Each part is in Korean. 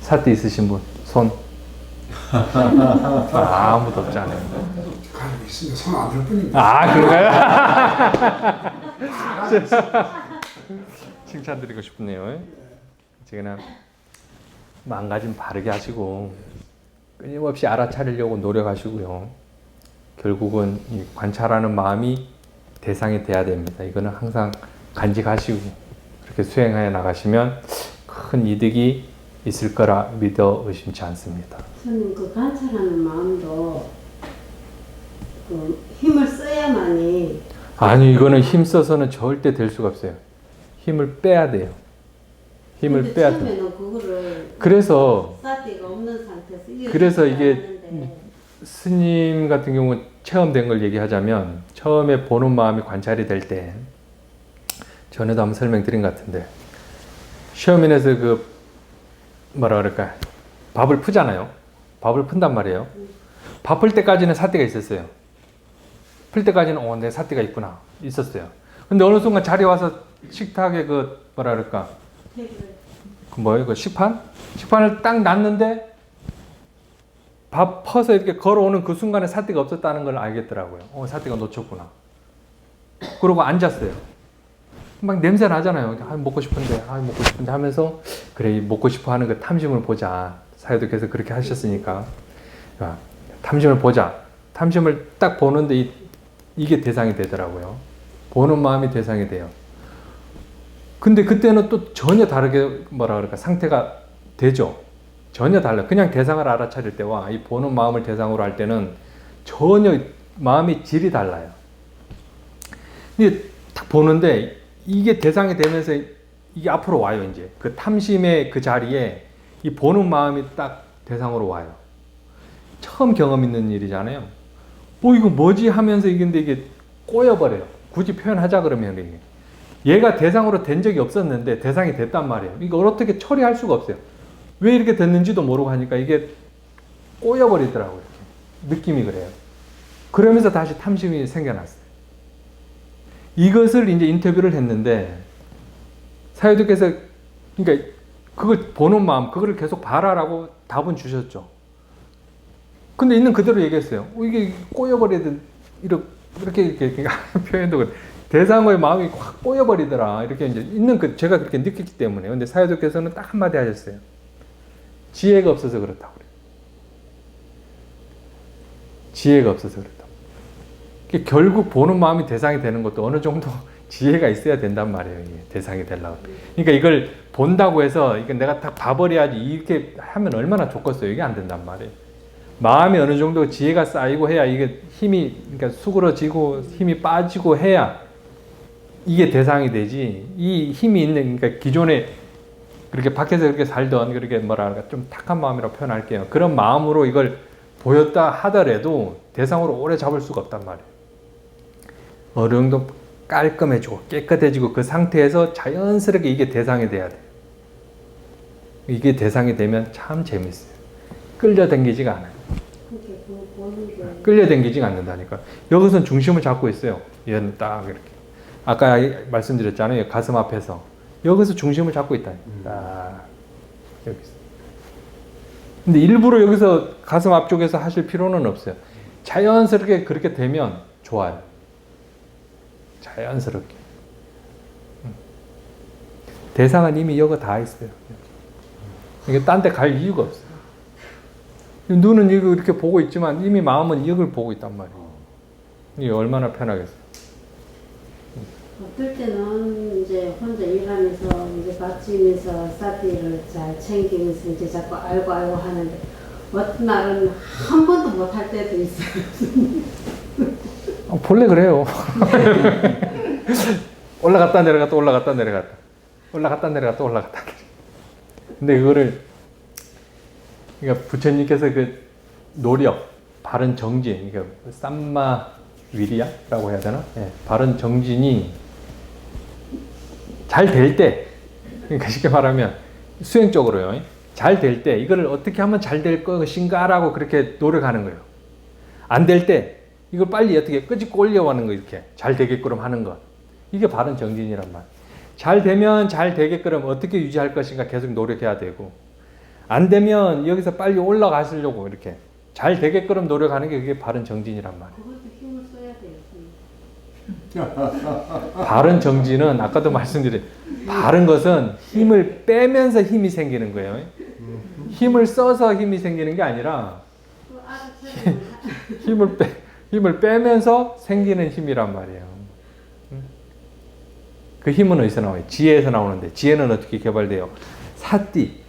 사태 있으신 분? 손? 아무도 없지 않아요. 가지고 있으면 손 안 들 뿐입니다. 아, 그런가요? 칭찬드리고 싶네요. 제가 마음가짐 바르게 하시고 끊임없이 알아차리려고 노력하시고요. 결국은 이 관찰하는 마음이 대상이 돼야 됩니다. 이거는 항상 간직하시고 그렇게 수행하여 나가시면 큰 이득이 있을 거라 믿어 의심치 않습니다. 저는 그 관찰하는 마음도 그 힘을 써야만이. 아니, 이거는 힘 써서는 절대 될 수가 없어요. 힘을 빼야 돼요. 힘을 빼야 돼요. 처음에는 그거를 그래서 사티가 없는 상태에서 그래서 이게 않았는데. 스님 같은 경우 체험된 걸 얘기하자면 처음에 보는 마음이 관찰이 될 때 전에도 한번 설명드린 것 같은데 시어민에서 그 뭐라 그럴까 밥을 푸잖아요. 밥을 푼단 말이에요. 밥 풀 때까지는 사태가 있었어요. 풀 때까지는 내 사태가 있구나 있었어요. 근데 어느 순간 자리에 와서 식탁에 그 뭐라 그럴까 그 뭐예요 그 식판을 딱 놨는데 밥 퍼서 이렇게 걸어오는 그 순간에 사태가 없었다는 걸 알겠더라고요. 사태가 놓쳤구나. 그러고 앉았어요. 막 냄새 나잖아요. 먹고 싶은데 하면서 그래 먹고 싶어 하는 그 탐심을 보자. 사유도께서 그렇게 하셨으니까 탐심을 보자. 탐심을 딱 보는데 이게 대상이 되더라고요. 보는 마음이 대상이 돼요. 근데 그때는 또 전혀 다르게 뭐라 그럴까 상태가 되죠. 전혀 달라요. 그냥 대상을 알아차릴 때와 이 보는 마음을 대상으로 할 때는 전혀 마음의 질이 달라요. 근데 딱 보는데 이게 대상이 되면서 이게 앞으로 와요. 이제 그 탐심의 그 자리에 이 보는 마음이 딱 대상으로 와요. 처음 경험 있는 일이잖아요. 이거 뭐지 하면서 이게 꼬여버려요. 굳이 표현하자 그러면 이게. 얘가 대상으로 된 적이 없었는데 대상이 됐단 말이에요. 이걸 어떻게 처리할 수가 없어요. 왜 이렇게 됐는지도 모르고 하니까 이게 꼬여버리더라고요. 이렇게. 느낌이 그래요. 그러면서 다시 탐심이 생겨났어요. 이것을 이제 인터뷰를 했는데 사유도께서 그러니까 그걸 보는 마음 그거를 계속 봐라라고 답은 주셨죠. 근데 있는 그대로 얘기했어요. 이게 꼬여버리든 이렇게 표현도 그래. 대상의 마음이 확 꼬여버리더라. 이렇게 이제 있는 제가 그렇게 느꼈기 때문에. 근데 사유도께서는 딱 한마디 하셨어요. 지혜가 없어서 그렇다고 그래요. 지혜가 없어서 그렇다고. 결국 보는 마음이 대상이 되는 것도 어느 정도 지혜가 있어야 된단 말이에요. 이게 대상이 되려고. 그러니까 이걸 본다고 해서 이게 내가 다 봐버려야지 이렇게 하면 얼마나 좋겠어요. 이게 안 된단 말이에요. 마음이 어느 정도 지혜가 쌓이고 해야 이게 힘이 그러니까 수그러지고 힘이 빠지고 해야 이게 대상이 되지. 이 힘이 있는 그러니까 기존에 그렇게 밖에서 그렇게 살던 그렇게 뭐랄까 좀 탁한 마음이라고 표현할게요. 그런 마음으로 이걸 보였다 하더라도 대상으로 오래 잡을 수가 없단 말이에요. 어느 정도 깔끔해지고 깨끗해지고 그 상태에서 자연스럽게 이게 대상이 돼야 돼요. 이게 대상이 되면 참 재밌어요. 끌려당기지가 않아요. 끌려당기지가 않는다니까. 여기서는 중심을 잡고 있어요. 얘는 딱 이렇게. 아까 말씀드렸잖아요. 가슴 앞에서. 여기서 중심을 잡고 있다니까. 딱 여기서. 근데 일부러 여기서 가슴 앞쪽에서 하실 필요는 없어요. 자연스럽게 그렇게 되면 좋아요. 자연스럽게. 대상은 이미 여기 다 있어요. 이게 딴 데 갈 이유가 없어요. 눈은 이거 이렇게 보고 있지만 이미 마음은 이걸 보고 있단 말이에요. 이게 얼마나 편하겠어요. 어떨 때는 이제 혼자 일하면서 이제 받치면서 사티를 잘 챙기면서 이제 자꾸 알고 하는데 어떤 날은 한 번도 못 할 때도 있어요. 본래 그래요. 올라갔다 내려갔다 올라갔다 내려갔다 올라갔다 내려갔다 올라갔다. 근데 그거를 그러니까 부처님께서 그 노력, 바른 정진, 그러니까 삼마 위리야라고 해야 되나? 네, 바른 정진이 잘 될 때, 그러니까 쉽게 말하면 수행적으로요. 잘 될 때 이거를 어떻게 하면 잘 될 것인가라고 그렇게 노력하는 거예요. 안 될 때 이걸 빨리 어떻게 끄집고 올려가는 거 이렇게 잘 되게끔 하는 것. 이게 바른 정진이란 말. 잘 되면 잘 되게끔 어떻게 유지할 것인가 계속 노력해야 되고 안 되면 여기서 빨리 올라가시려고 이렇게 잘 되게끔 노력하는 게 그게 바른 정진이란 말이에요. 그것도 힘을 써야 돼요. 바른 정진은 아까도 말씀드린 바른 것은 힘을 빼면서 힘이 생기는 거예요. 힘을 써서 힘이 생기는 게 아니라 그 알아차리면 힘을 빼면서 생기는 힘이란 말이에요. 그 힘은 어디서 나와요? 지혜에서 나오는데 지혜는 어떻게 개발돼요? 사띠.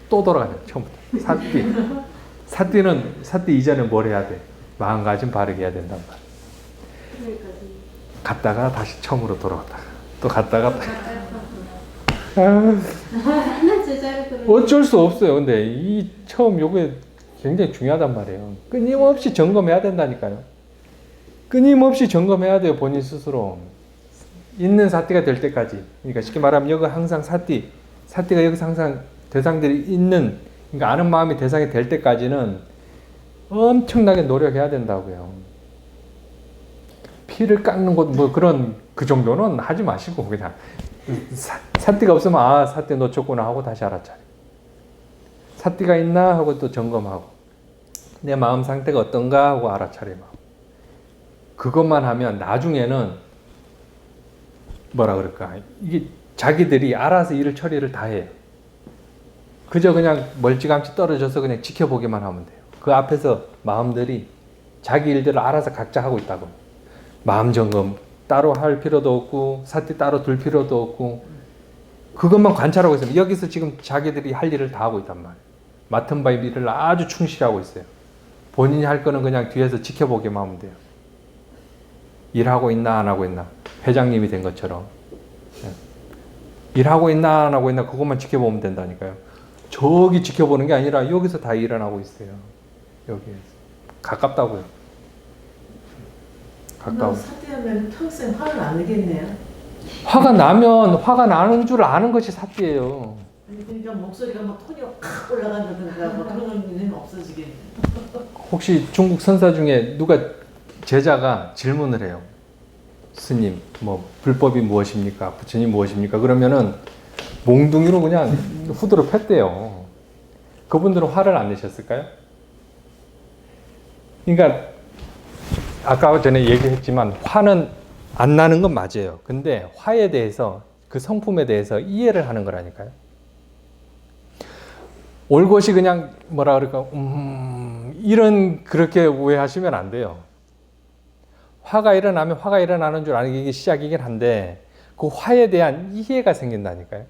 또 돌아가요. 처음부터. 사띠 이전에 뭘 해야 돼? 마음가짐 바르게 해야 된단 말이에요. 그러니까 갔다가 다시 처음으로 돌아왔다가 또 갔다가 맨날 제자리 그러고 어쩔 수 없어요. 근데 이 처음 요게 굉장히 중요하단 말이에요. 끊임없이 점검해야 된다니까요. 끊임없이 점검해야 돼요. 본인 스스로. 있는 사띠가 될 때까지. 그러니까 쉽게 말하면 여기 항상 사띠가 여기서 항상 대상들이 있는, 그러니까 아는 마음이 대상이 될 때까지는 엄청나게 노력해야 된다고요. 피를 깎는 것, 뭐 그런, 그 정도는 하지 마시고, 그냥. 사띠가 없으면, 사띠 놓쳤구나 하고 다시 알아차려. 사띠가 있나 하고 또 점검하고. 내 마음 상태가 어떤가 하고 알아차리고. 그것만 하면 나중에는, 뭐라 그럴까. 이게 자기들이 알아서 일을 처리를 다 해요. 그저 그냥 멀찌감치 떨어져서 그냥 지켜보기만 하면 돼요. 그 앞에서 마음들이 자기 일들을 알아서 각자 하고 있다고. 마음 점검 따로 할 필요도 없고 사띠 따로 둘 필요도 없고 그것만 관찰하고 있으면 여기서 지금 자기들이 할 일을 다 하고 있단 말이에요. 맡은 바의 일을 아주 충실히 하고 있어요. 본인이 할 거는 그냥 뒤에서 지켜보기만 하면 돼요. 일하고 있나 안 하고 있나. 회장님이 된 것처럼. 일하고 있나 안 하고 있나 그것만 지켜보면 된다니까요. 저기 지켜보는 게 아니라 여기서 다 일어나고 있어요. 여기에서. 가깝다고요. 가까워. 사띠하면 평생 화를 안 내겠네요. 화가 나면 화가 나는 줄 아는 것이 사띠예요. 아니 그러니까 목소리가 막 톤이 확 올라간다든가 뭐 그런 일은 없어지겠네. 혹시 중국 선사 중에 누가 제자가 질문을 해요. 스님, 뭐 불법이 무엇입니까? 부처님 무엇입니까? 그러면은 몽둥이로 그냥 후드로 팼대요. 그분들은 화를 안 내셨을까요? 그러니까 아까 전에 얘기했지만 화는 안 나는 건 맞아요. 근데 화에 대해서 그 성품에 대해서 이해를 하는 거라니까요. 올곧이 그냥 뭐라 그럴까 이런 그렇게 오해하시면 안 돼요. 화가 일어나면 화가 일어나는 줄 아는 게 이게 시작이긴 한데 그 화에 대한 이해가 생긴다니까요.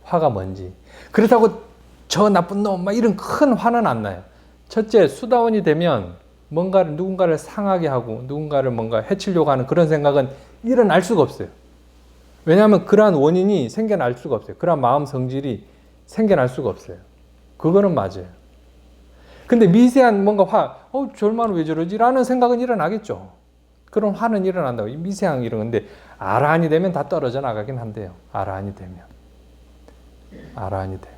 화가 뭔지. 그렇다고 저 나쁜 놈 막 이런 큰 화는 안 나요. 첫째, 수다원이 되면 뭔가를 누군가를 상하게 하고 누군가를 뭔가 해치려고 하는 그런 생각은 일어날 수가 없어요. 왜냐하면 그러한 원인이 생겨날 수가 없어요. 그러한 마음 성질이 생겨날 수가 없어요. 그거는 맞아요. 근데 미세한 뭔가 화, 절만 왜 저러지? 라는 생각은 일어나겠죠. 그런 화는 일어난다고. 미세한 이런 건데, 아라한이 되면 다 떨어져 나가긴 한데요. 아라한이 되면. 아라한이 되면.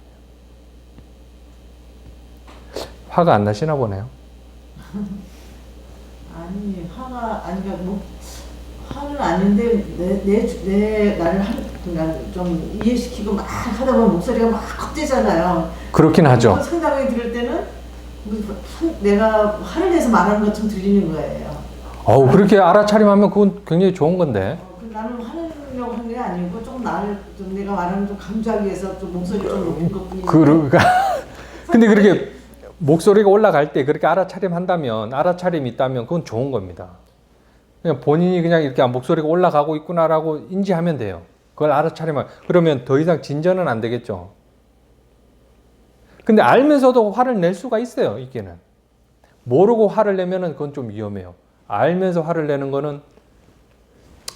화가 안 나시나 보네요. 아니 화가 아니가 뭐 화는 아닌데 내 나를 그러니까 좀 이해시키고 막 하다 보면 목소리가 막 컸대잖아요. 그렇긴 하죠. 그 상담이 들을 때는 내가 화를 내서 말하는 것처럼 들리는 거예요. 그렇게 알아차림하면 그건 굉장히 좋은 건데. 나는 화내려고 한 게 아니고 좀 나를 좀 내가 말하는 좀 감추하기 위해서 좀 목소리 좀 높인 것뿐이지. 그러니까 근데 그렇게 목소리가 올라갈 때 그렇게 알아차림한다면, 알아차림이 있다면 그건 좋은 겁니다. 그냥 본인이 그냥 이렇게 목소리가 올라가고 있구나라고 인지하면 돼요. 그걸 알아차리면, 그러면 더 이상 진전은 안 되겠죠. 근데 알면서도 화를 낼 수가 있어요, 이게는. 모르고 화를 내면은 그건 좀 위험해요. 알면서 화를 내는 거는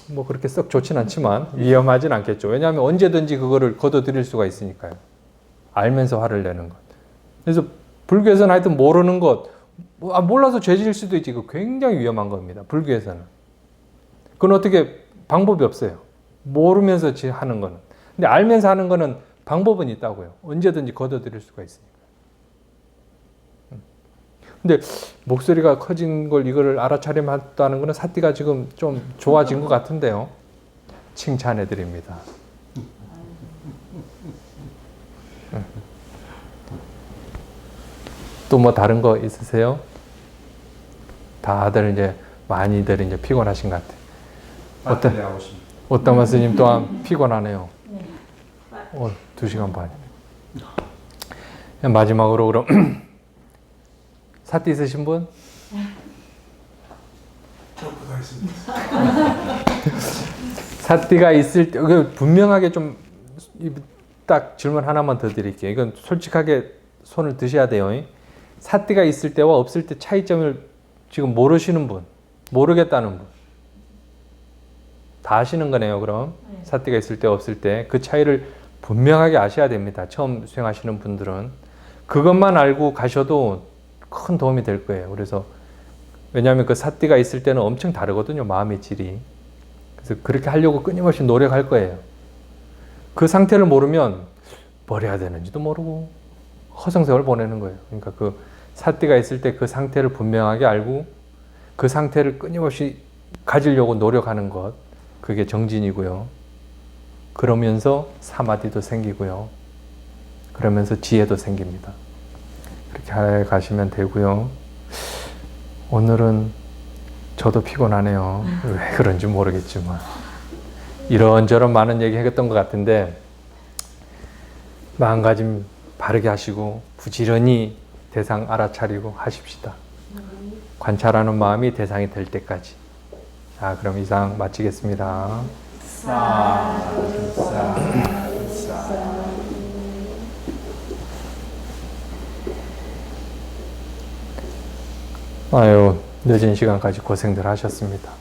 뭐 그렇게 썩 좋진 않지만 위험하진 않겠죠. 왜냐하면 언제든지 그거를 걷어들일 수가 있으니까요. 알면서 화를 내는 것. 그래서 불교에서는 하여튼 모르는 것, 몰라서 죄질 수도 있지. 그거 굉장히 위험한 겁니다. 불교에서는. 그건 어떻게 방법이 없어요. 모르면서 하는 거는. 근데 알면서 하는 거는 방법은 있다고요. 언제든지 걷어들일 수가 있으니까. 근데 목소리가 커진 걸 이거를 알아차림했다는 거는 사띠가 지금 좀 좋아진 것 같은데요. 칭찬해 드립니다. 또 뭐 다른 거 있으세요? 다들 이제 많이들 이제 피곤하신 것 같아요. 어떤 스님 또한 피곤하네요. 2시간 반. 마지막으로 그럼 사띠 있으신 분? 전부 다 있습니다. 사띠가 있을 때 분명하게 좀 딱 질문 하나만 더 드릴게요. 이건 솔직하게 손을 드셔야 돼요. 사띠가 있을 때와 없을 때 차이점을 지금 모르시는 분, 모르겠다는 분. 다 아시는 거네요, 그럼. 사띠가 있을 때 없을 때 그 차이를 분명하게 아셔야 됩니다. 처음 수행하시는 분들은. 그것만 알고 가셔도 큰 도움이 될 거예요. 그래서 왜냐하면 그 사띠가 있을 때는 엄청 다르거든요, 마음의 질이. 그래서 그렇게 하려고 끊임없이 노력할 거예요. 그 상태를 모르면 뭘 해야 되는지도 모르고 허송세월 보내는 거예요. 그러니까 그 사띠가 있을 때 그 상태를 분명하게 알고 그 상태를 끊임없이 가지려고 노력하는 것, 그게 정진이고요. 그러면서 사마디도 생기고요. 그러면서 지혜도 생깁니다. 그렇게 해 가시면 되고요. 오늘은 저도 피곤하네요. 왜 그런지 모르겠지만 이런저런 많은 얘기 했던 것 같은데 마음가짐 바르게 하시고 부지런히 대상 알아차리고 하십시다. 관찰하는 마음이 대상이 될 때까지. 자, 그럼 이상 마치겠습니다. 아유, 늦은 시간까지 고생들 하셨습니다.